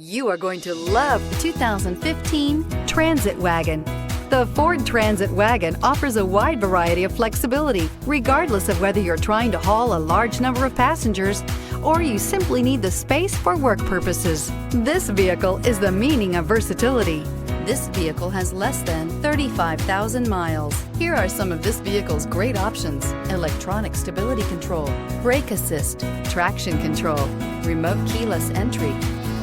You are going to love the 2015 Transit Wagon. The Ford Transit Wagon offers a wide variety of flexibility, regardless of whether you're trying to haul a large number of passengers or you simply need the space for work purposes. This vehicle is the meaning of versatility. This vehicle has less than 35,000 miles. Here are some of this vehicle's great options: electronic stability control, brake assist, traction control, remote keyless entry,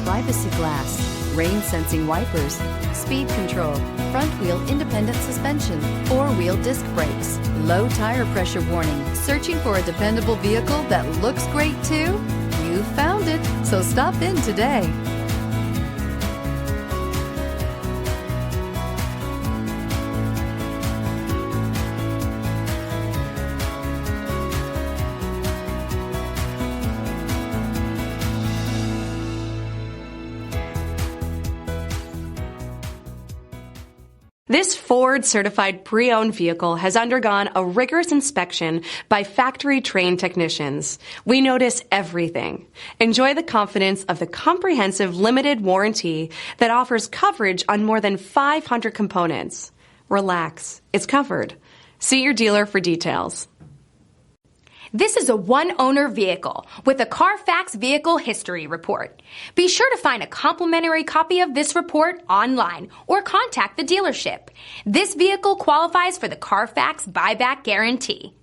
privacy glass, rain sensing wipers, speed control, front wheel independent suspension, four-wheel disc brakes, low tire pressure warning. Searching for a dependable vehicle that looks great too? You found it, so stop in today. This Ford certified pre-owned vehicle has undergone a rigorous inspection by factory-trained technicians. We notice everything. Enjoy the confidence of the comprehensive limited warranty that offers coverage on more than 500 components. Relax, it's covered. See your dealer for details. This is a one-owner vehicle with a Carfax Vehicle History Report. Be sure to find a complimentary copy of this report online or contact the dealership. This vehicle qualifies for the Carfax Buyback Guarantee.